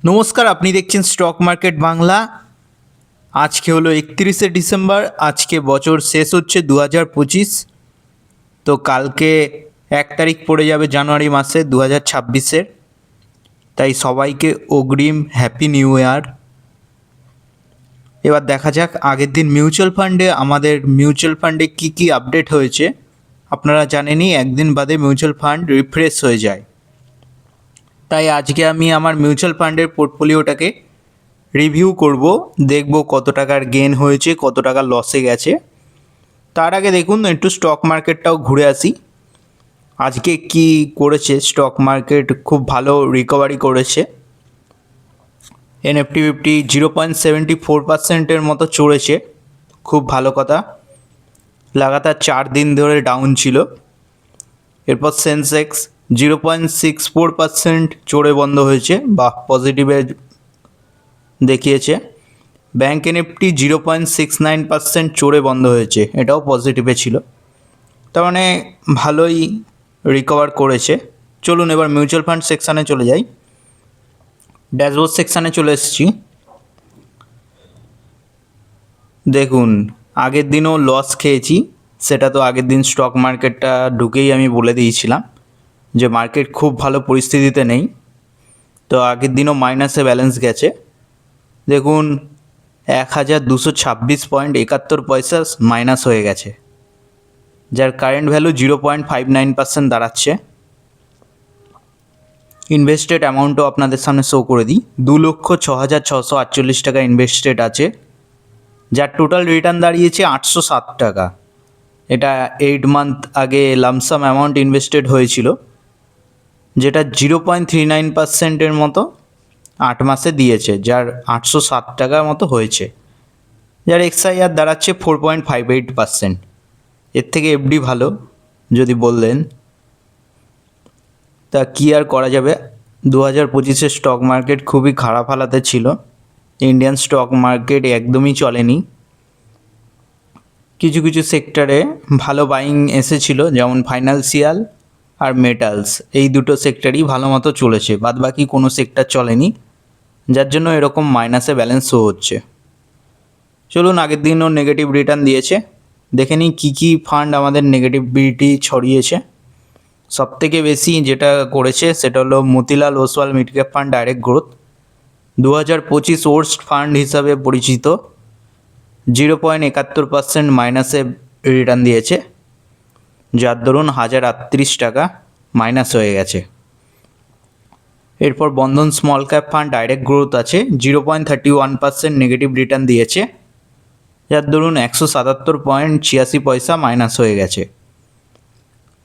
নমস্কার, আপনি দেখছেন স্টক মার্কেট বাংলা। আজকে হলো 31শে ডিসেম্বর। আজকে বছর শেষ হচ্ছে 2025। তো কালকে 1 তারিখ পড়ে যাবে জানুয়ারি মাসে 2026-এর। তাই সবাইকে অগ্রিম হ্যাপি নিউ ইয়ার। এবার দেখা যাক আগের দিন মিউচুয়াল ফান্ডে কী কী আপডেট হয়েছে। আপনারা জানেনই একদিন বাদে মিউচুয়াল ফান্ড রিফ্রেশ হয়ে যায়। তাই আজকে আমি আমার মিউচুয়াল ফান্ডের পোর্টফোলিওটাকে রিভিউ করব, দেখব কত টাকার গেন হয়েছে, কত টাকা লসে গেছে। তার আগে দেখুন একটু স্টক মার্কেটটাও ঘুরে আসি। আজকে কি করেছে স্টক মার্কেট? খুব ভালো রিকভারি করেছে। NFT 50 0.74% মতো চড়েছে, খুব ভালো কথা। লাগাতার 4 দিন ধরে ডাউন ছিল। এরপর সেন্সেক্স 0.64% চড়ে বন্ধ হয়েছে, বা পজিটিভে দেখিয়েছে। ব্যাঙ্ক নিফটি 0.69% চড়ে বন্ধ হয়েছে, এটাও পজিটিভে ছিল। তার মানে ভালোই রিকভার করেছে। চলুন এবার মিউচুয়াল ফান্ড সেকশানে চলে যাই। ড্যাশবোর্ড সেকশানে চলে এসেছি। দেখুন আগের দিনও লস খেয়েছি, সেটা তো আগের দিন স্টক মার্কেটটা ঢুকেই আমি বলে দিয়েছিলাম যে মার্কেট খুব ভালো পরিস্থিতিতে নেই। তো আগের দিনও মাইনাসে ব্যালেন্স গেছে। দেখুন 1226.71 মাইনাস হয়ে গেছে, যার কারেন্ট ভ্যালু 0.59% দাঁড়াচ্ছে। ইনভেস্টেড অ্যামাউন্টও আপনাদের সামনে শো করে দিই। 2,06,648 টাকা ইনভেস্টেড আছে, যার টোটাল রিটার্ন দাঁড়িয়েছে 807 টাকা। এটা 8 মান্থ আগে লামসাম অ্যামাউন্ট ইনভেস্টেড হয়েছিল, যেটা 0.39%-এর মতো 8 মাসে দিয়েছে, যার 807 টাকার মতো হয়েছে। যার XIR দাঁড়াচ্ছে 4.58%। এর থেকে এফডি ভালো যদি বললেন। তা কী আর করা যাবে, 2025-এর স্টক মার্কেট খুবই খারাপ হালাতে ছিল। ইন্ডিয়ান স্টক মার্কেট একদমই চলেনি। কিছু কিছু সেক্টরে ভালো বাইং এসেছিলো, যেমন ফাইন্যান্সিয়াল আর মেটালস, এই দুটো সেক্টরই ভালো মতো চলেছে, বাদবাকি কোনো সেক্টর চলেনি, যার জন্য এরকম মাইনাসে ব্যালেন্স শো হচ্ছে। চলুন আগের দিনও নেগেটিভ রিটার্ন দিয়েছে, দেখে নিই কী কী ফান্ড আমাদের নেগেটিভিটি ছড়িয়েছে। সবথেকে বেশি যেটা করেছে সেটা হলো Motilal Oswal mid cap fund direct growth, 2025 worst fund হিসাবে পরিচিত। 0.71% মাইনাসে রিটার্ন দিয়েছে, যার দরুন 1038 টাকা মাইনাস হয়ে গেছে। এরপর Bandhan small cap fund direct growth আছে, 0.31% নেগেটিভ রিটার্ন দিয়েছে, যার দরুন 177.86 মাইনাস হয়ে গেছে।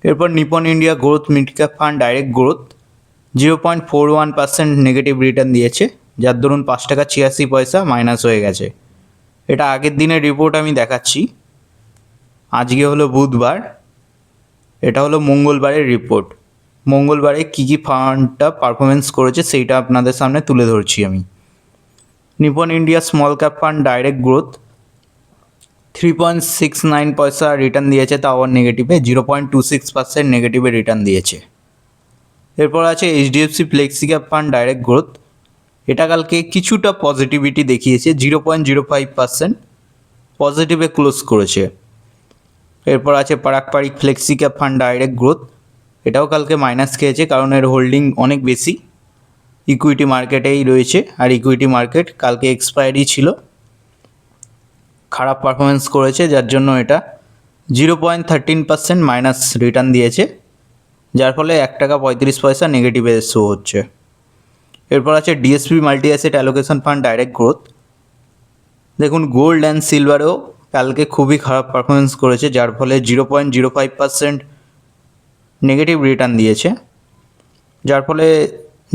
এরপর Nipon India growth mid cap fund direct growth 0.41% negative return দিয়েছে, যার দরুন 5.86 মাইনাস হয়ে গেছে। এটা আগের দিনের রিপোর্ট আমি দেখাচ্ছি। আজকে হলো বুধবার, এটা হলো মঙ্গলবারের রিপোর্ট। মঙ্গলবারে কী কী ফান্ডটা পারফরমেন্স করেছে সেইটা আপনাদের সামনে তুলে ধরছি আমি। Nipon India small cap fund direct growth 3.69 return দিয়েছে, তাও নেগেটিভে 0.26% নেগেটিভে রিটার্ন দিয়েছে। এরপর আছে HDFC flexi cap fund direct growth, এটা কালকে কিছুটা পজিটিভিটি দেখিয়েছে, 0.05% পজিটিভে ক্লোজ করেছে। এরপর আছে Parag Parikh flexi cap fund direct growth, এটাও কালকে মাইনাস খেয়েছে, কারণ এর হোল্ডিং অনেক বেশি ইকুইটি মার্কেটেই রয়েছে, আর ইকুইটি মার্কেট কালকে এক্সপায়ারি ছিল, খারাপ পারফরমেন্স করেছে, যার জন্য এটা 0.13% মাইনাস রিটার্ন দিয়েছে, যার ফলে 1.35 টাকা নেগেটিভে শো হচ্ছে। এরপর আছে DSP multi asset allocation fund direct growth. দেখুন গোল্ড অ্যান্ড সিলভারেও কালকে খুবই খারাপ পারফরমেন্স করেছে, যার ফলে 0.05% নেগেটিভ রিটার্ন দিয়েছে, যার ফলে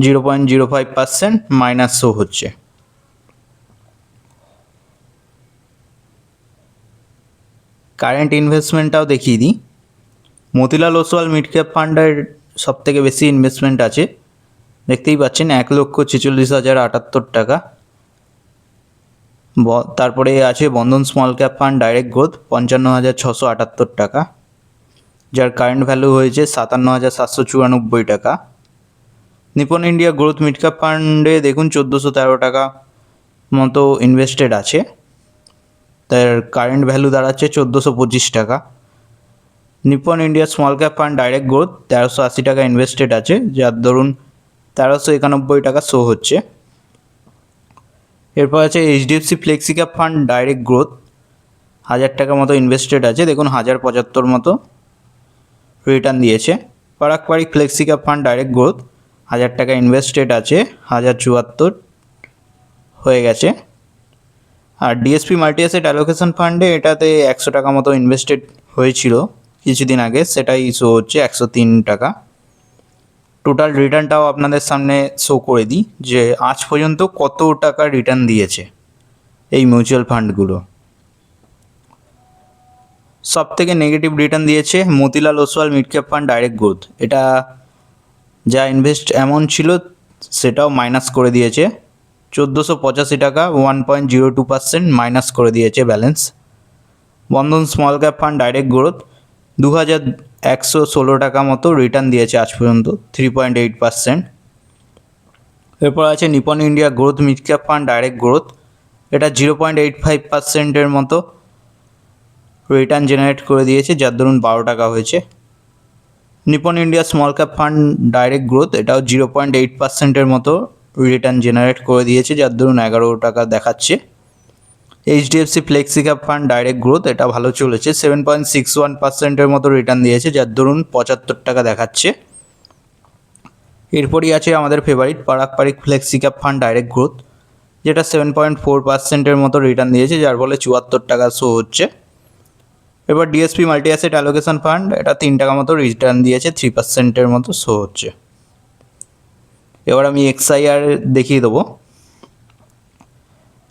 0.05% মাইনাস শো হচ্ছে। কারেন্ট ইনভেস্টমেন্টটাও দেখিয়ে দিই। মতিলাল ওসওয়াল মিড ক্যাপ ফান্ডের সবথেকে বেশি ইনভেস্টমেন্ট আছে, দেখতেই পাচ্ছেন 1,46,078 টাকা। তারপরে আছে Bandhan small cap fund direct growth 55,678 টাকা, যার কারেন্ট ভ্যালু হয়েছে 57,794 টাকা। Nippon India growth mid cap ফান্ডে দেখুন 1413 টাকা মতো ইনভেস্টেড আছে, তার কারেন্ট ভ্যালু দাঁড়াচ্ছে 1425 টাকা। Nippon India small cap fund direct growth 1380 টাকা ইনভেস্টেড আছে, যার ধরুন 1391 টাকা শো হচ্ছে। এরপর আছে HDFC flexi cap fund direct growth 1000 টাকা মতো ইনভেস্টেড আছে, দেখুন 1075 মতো রিটার্ন দিয়েছে। Parag flexi cap fund direct growth 1000 টাকা ইনভেস্টেড আছে, 1074 হয়ে গেছে। আর ডিএসপি মাল্টি অ্যাসেট অ্যালোকেশন ফান্ডে এটাতে 100 টাকা মতো ইনভেস্টেড হয়েছিল কিছুদিন আগে, সেটাই শো হচ্ছে 103 টাকা। টোটাল রিটার্নটাও আপনাদের সামনে শো করে দিই যে আজ পর্যন্ত কত টাকা রিটার্ন দিয়েছে এই মিউচুয়াল ফান্ডগুলো। সব থেকে নেগেটিভ রিটার্ন দিয়েছে Motilal Oswal mid cap fund direct growth. এটা যা ইনভেস্ট অ্যামাউন্ট ছিল সেটাও মাইনাস করে দিয়েছে, 1485 টাকা 1.02% মাইনাস করে দিয়েছে balance. Bandhan small cap fund direct growth 2116 টাকা মতো রিটার্ন দিয়েছে আজ পর্যন্ত, 3.8%। এরপর আছে Nipon India growth mid cap fund direct growth, এটা 0.85%-এর মতো রিটার্ন জেনারেট করে দিয়েছে, যার ধরুন 12 টাকা হয়েছে। Nipon India small cap fund direct growth এটাও 0.8%-এর মতো রিটার্ন জেনারেট করে দিয়েছে, যার ধরুন 11 টাকা দেখাচ্ছে। HDFC flexi cap fund direct growth এটা ভালো চলেছে, 7.61%-এর মতো রিটার্ন দিয়েছে, যার ধরুন 75 টাকা দেখাচ্ছে। এরপরই আছে আমাদের favourite Parag flexi cap fund direct growth, যেটা 7.4%-এর মতো রিটার্ন দিয়েছে, যার ফলে 74 টাকা শো হচ্ছে। এবার DSP multi asset allocation fund এটা 3 টাকা মতো রিটার্ন দিয়েছে, 3%-এর মতো শো হচ্ছে। এবার আমি এক্সআইআর দেখিয়ে দেবো।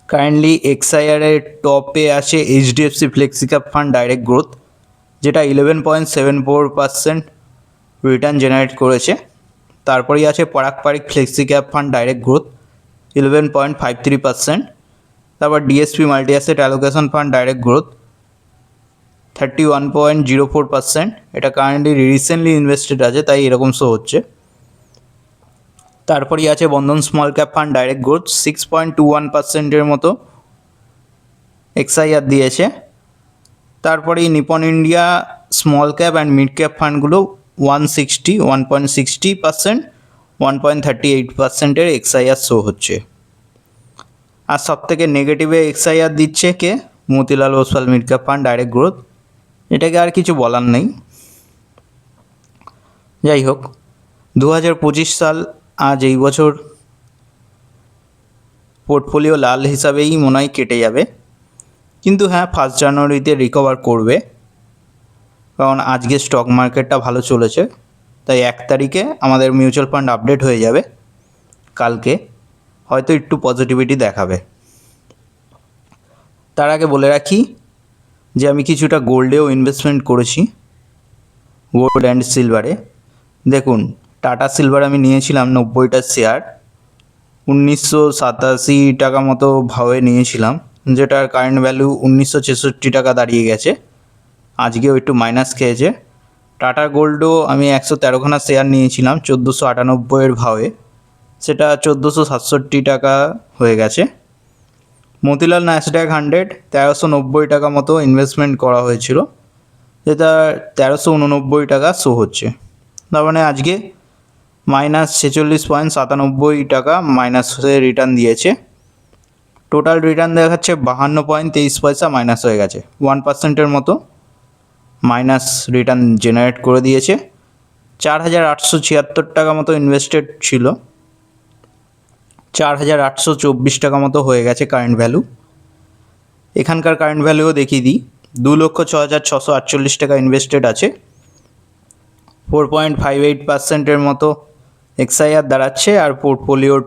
কারেন্টলি এক্সআইআরের টপে আছে HDFC flexi cap fund direct growth, যেটা 11.74% রিটার্ন জেনারেট করেছে। তারপরেই আছে Parag flexi cap fund direct growth 11.53%। তারপর DSP multi asset allocation fund direct growth 31.04%। এটা কারেন্টলি রিসেন্টলি ইনভেস্টেড আছে, তাই এরকম শো হচ্ছে। তারপরেই আছে Bandhan small cap fund direct growth 6.21%-এর মতো এক্সআইআর দিয়েছে। তারপরেই Nippon India small cap and mid cap ফান্ডগুলো 1.60%, 1.38%-এর এক্সআইআর শো হচ্ছে। আর সব থেকে নেগেটিভে এক্সআইআর দিচ্ছে কে? Motilal Oswal mid cap fund direct growth. এটাকে আর কিছু বলার নেই। যাই হোক, 2025 সাল আজ এই বছর পোর্টফোলিও লাল হিসাবেই মনে হয় কেটে যাবে, কিন্তু হ্যাঁ 1 জানুয়ারিতে রিকভার করবে, কারণ আজকে স্টক মার্কেটটা ভালো চলেছে, তাই 1 তারিখে আমাদের মিউচুয়াল ফান্ড আপডেট হয়ে যাবে। কালকে হয়তো একটু পজিটিভিটি দেখাবে। তার আগে বলে রাখি যে আমি কিছুটা গোল্ডেও ইনভেস্টমেন্ট করেছি, গোল্ড অ্যান্ড সিলভারে। দেখুন, টাটা সিলভার আমি নিয়েছিলাম 90টা শেয়ার, 1987 টাকা মতো ভাবে নিয়েছিলাম, যেটার কারেন্ট ভ্যালু 1966 টাকা দাঁড়িয়ে গেছে। আজকেও একটু মাইনাস খেয়েছে। টাটা গোল্ডও আমি 113খানা শেয়ার নিয়েছিলাম 1498-এর ভাবে, সেটা 1467 টাকা হয়ে গেছে। মতিলাল ন্যাসড্যাক 100 1390 টাকা মতো ইনভেস্টমেন্ট করা হয়েছিল, যেটা 1389 টাকা শো হচ্ছে। তার মানে আজকে -46.97 টাকা মাইনাসে রিটার্ন দিয়েছে। টোটাল রিটার্ন দেখাচ্ছে 52.23 মাইনাস হয়ে গেছে, 1%-এর মতো মাইনাস রিটার্ন জেনারেট করে দিয়েছে। 4876 টাকা মতো ইনভেস্টেড ছিল, 4824 টাকা মতো হয়ে গেছে কারেন্ট ভ্যালু। এখানকার কারেন্ট ভ্যালুও দেখিয়ে দিই, 2,06,648 টাকা ইনভেস্টেড আছে, 4.58%-এর মতো এক্সআইআর দাঁড়াচ্ছে, আর পোর্টফোলিওর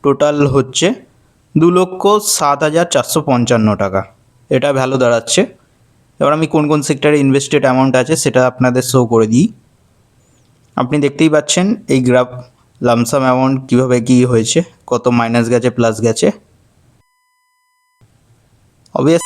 টোটাল হচ্ছে 2,07,455 টাকা, এটা ভ্যালু দাঁড়াচ্ছে। এবার আমি কোন কোন সেক্টরে ইনভেস্টেড অ্যামাউন্ট আছে সেটা আপনাদের শো করে দিই। আপনি দেখতেই পাচ্ছেন এই গ্রাফ, লামসাম অ্যামাউন্ট কীভাবে কী হয়েছে, কত মাইনাস গেছে প্লাস গেছে। অবভিয়াস